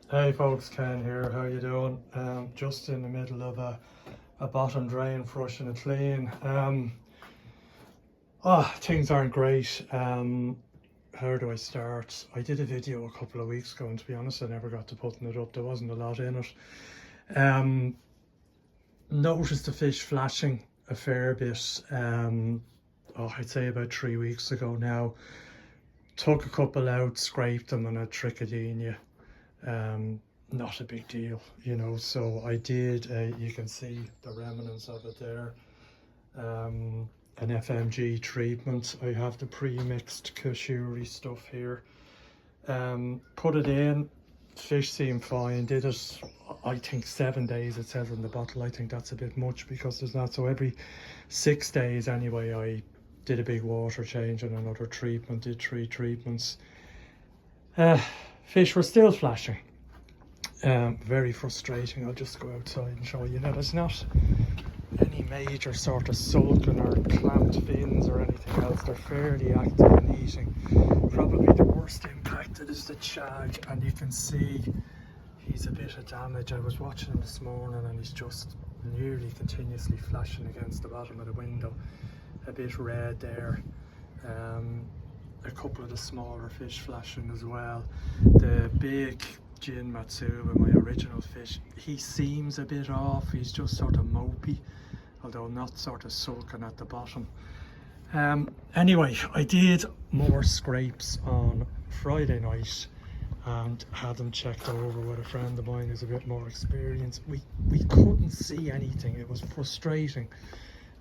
Hey folks, Ken here. How you doing? Just in the middle of a bottom drain flushing it clean. Things aren't great. How do I start? I did a video a couple of weeks ago, and to be honest, I never got to putting it up. There wasn't a lot in it. Noticed the fish flashing a fair bit. I'd say about 3 weeks ago now. Took a couple out, scraped them, and a trichidenia. Not a big deal, so I did you can see the remnants of it there, an FMG treatment. I have the pre-mixed Kashuri stuff here. Put it in, fish seem fine. Did it, I think 7 days it says in the bottle. I think that's a bit much because there's not, so every 6 days anyway I did a big water change and another treatment, did 3 treatments. Fish were still flashing. Very frustrating. I'll just go outside and show you. Now there's not any major sort of sulking or clamped fins or anything else. They're fairly active and eating. Probably the worst impacted is the chag, and you can see he's a bit of damage. I was watching him this morning and he's just nearly continuously flashing against the bottom of the window. A bit red there. A couple of the smaller fish flashing as well. The big Jin Matsuba, my original fish, he seems a bit off. He's just sort of mopey, although not sort of sulking at the bottom. Anyway, I did more scrapes on Friday night and had them checked over with a friend of mine who's a bit more experienced. We couldn't see anything. It was frustrating.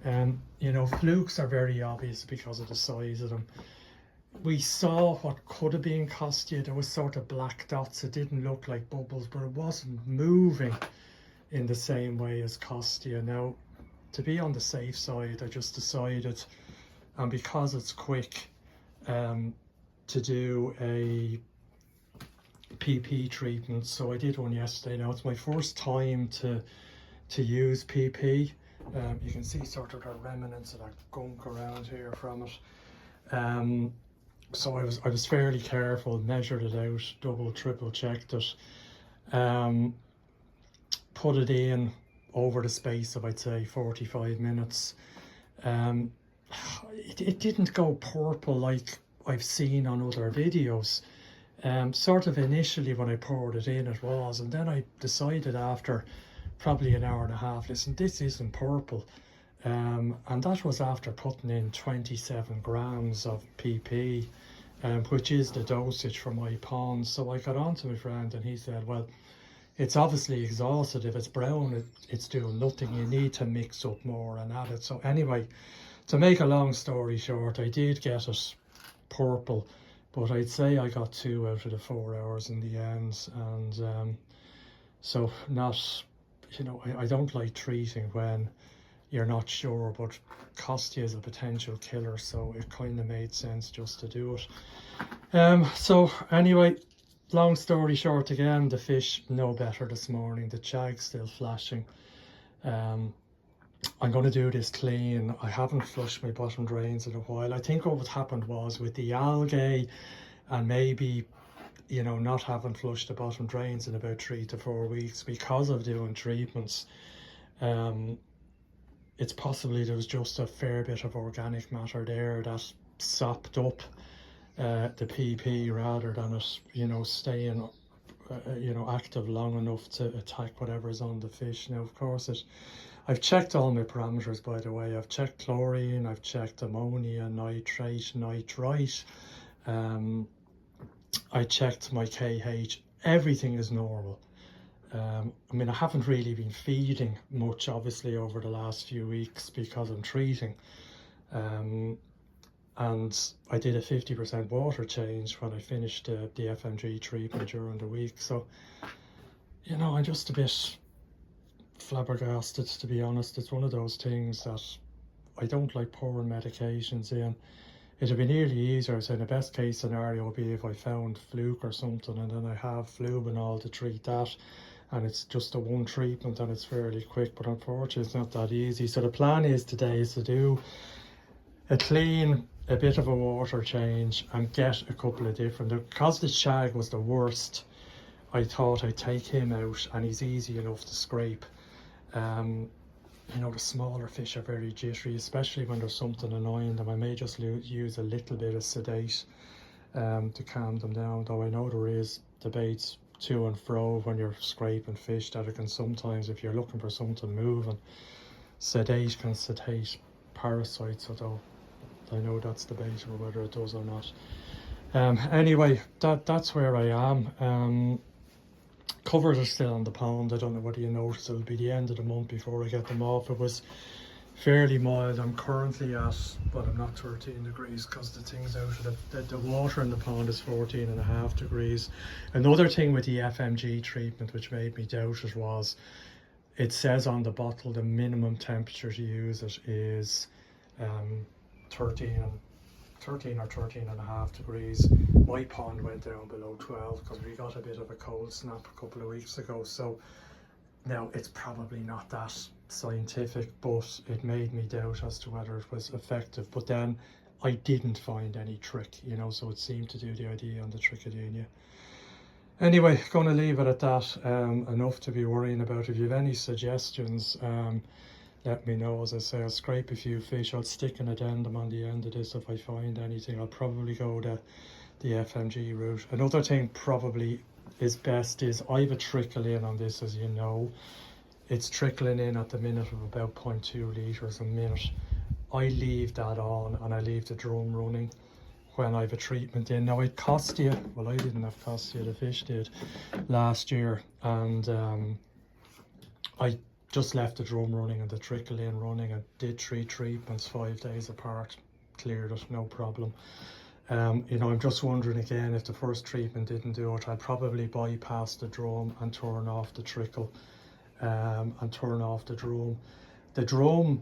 Flukes are very obvious because of the size of them. We saw what could have been Costia. There was sort of black dots. It didn't look like bubbles, but it wasn't moving in the same way as Costia. Now, to be on the safe side, I just decided, and because it's quick, to do a PP treatment. So I did one yesterday. Now it's my first time to use PP. You can see sort of the remnants of that gunk around here from it. So I was fairly careful, measured it out, double, triple checked it, put it in over the space of, I'd say, 45 minutes. It didn't go purple like I've seen on other videos. Sort of initially when I poured it in, it was, and then I decided after probably an hour and a half, listen, this isn't purple. And that was after putting in 27 grams of PP, which is the dosage for my pond. So I got on to my friend and he said, well, it's obviously exhausted. If it's brown, it's doing nothing. You need to mix up more and add it. So anyway, to make a long story short, I did get it purple, but I'd say I got 2 out of the 4 hours in the end. And so not, I don't like treating when you're not sure, but Costia is a potential killer, so it kind of made sense just to do it. So anyway, long story short, again, the fish no better this morning. The chag's still flashing. I'm going to do this clean. I haven't flushed my bottom drains in a while. I think what happened was with the algae and maybe not having flushed the bottom drains in about 3 to 4 weeks because of doing treatments, it's possibly there was just a fair bit of organic matter there that sopped up the PP rather than it staying active long enough to attack whatever's on the fish. Now of course I've checked all my parameters, by the way. I've checked chlorine, I've checked ammonia, nitrate, nitrite, I checked my KH, everything is normal. I haven't really been feeding much, obviously, over the last few weeks because I'm treating. And I did a 50% water change when I finished the FMG treatment during the week. So, I'm just a bit flabbergasted, to be honest. It's one of those things that I don't like pouring medications in. It'd be nearly easier, so the best case scenario would be if I found fluke or something and then I have flubanol to treat that, and it's just a one treatment and it's fairly quick, but unfortunately it's not that easy. So the plan is today is to do a clean, a bit of a water change and get a couple of different, because the chag was the worst, I thought I'd take him out, and he's easy enough to scrape. You know, the smaller fish are very jittery, especially when there's something annoying them. I may just use a little bit of sedate to calm them down, though I know there is debates to and fro when you're scraping fish that it can sometimes, if you're looking for something moving, sedate can sedate parasites, although I know that's debatable whether it does or not. Anyway, that's where I am. Covers are still on the pond. I don't know whether you noticed, it'll be the end of the month before I get them off. It was fairly mild. I'm currently at, but I'm not 13 degrees because the thing's out of the water in the pond is 14.5 degrees. Another thing with the FMG treatment which made me doubt it was, it says on the bottle the minimum temperature to use it is 13 or 13.5 degrees. My pond went down below 12 because we got a bit of a cold snap a couple of weeks ago. So now it's probably not that scientific, but it made me doubt as to whether it was effective. But then I didn't find any trick, you know, so it seemed to do the idea on the trichodynia. Anyway, going to leave it at that. Enough to be worrying about. If you have any suggestions, let me know. As I say, I'll scrape a few fish. I'll stick an addendum on the end of this if I find anything. I'll probably go the FMG route. Another thing probably is best is I have a trickle in on this, as you know. It's trickling in at the minute of about 0.2 litres a minute. I leave that on and I leave the drum running when I have a treatment in. Now it cost you, well I didn't have cost you, the fish did last year, and I just left the drum running and the trickle in running. I did 3 treatments 5 days apart, cleared it, no problem. You know, I'm just wondering again, if the first treatment didn't do it, I'd probably bypass the drum and turn off the trickle and turn off the drum. The drum,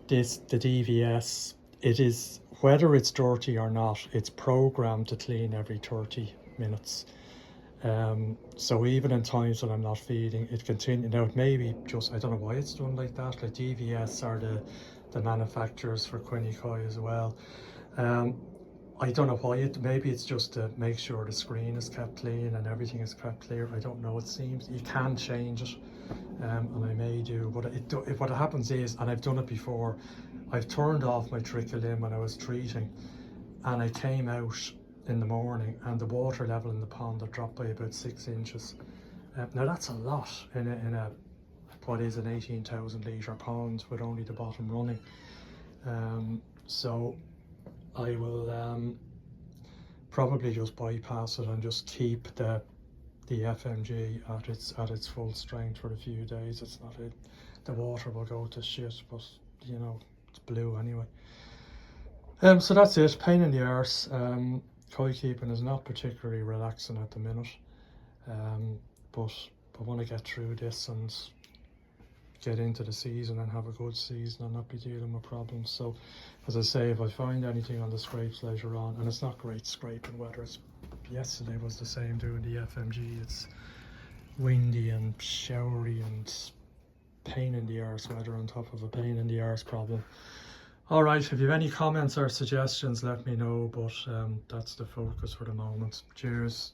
the DVS, it is, whether it's dirty or not, it's programmed to clean every 30 minutes. So even in times when I'm not feeding, it continues. Now it may be just, I don't know why it's done like that. Like DVS are the manufacturers for Quinnicoy as well. I don't know why maybe it's just to make sure the screen is kept clean and everything is kept clear. I don't know, it seems you can change it, and I may do, but what happens is, and I've done it before, I've turned off my trickle in when I was treating, and I came out in the morning and the water level in the pond had dropped by about 6 inches. Now that's a lot in a what is an 18,000 litre pond with only the bottom running. So I will probably just bypass it and just keep the FMG at its full strength for a few days. It's not it. The water will go to shit, but you know, it's blue anyway. So that's it. Pain in the arse. Koi keeping is not particularly relaxing at the minute, but I want to get through this and get into the season and have a good season and not be dealing with problems. So as I say, if I find anything on the scrapes later on, and it's not great scraping weather, yesterday was the same doing the FMG, it's windy and showery and pain in the arse weather on top of a pain in the arse problem. All right, if you have any comments or suggestions, let me know, but that's the focus for the moment. Cheers.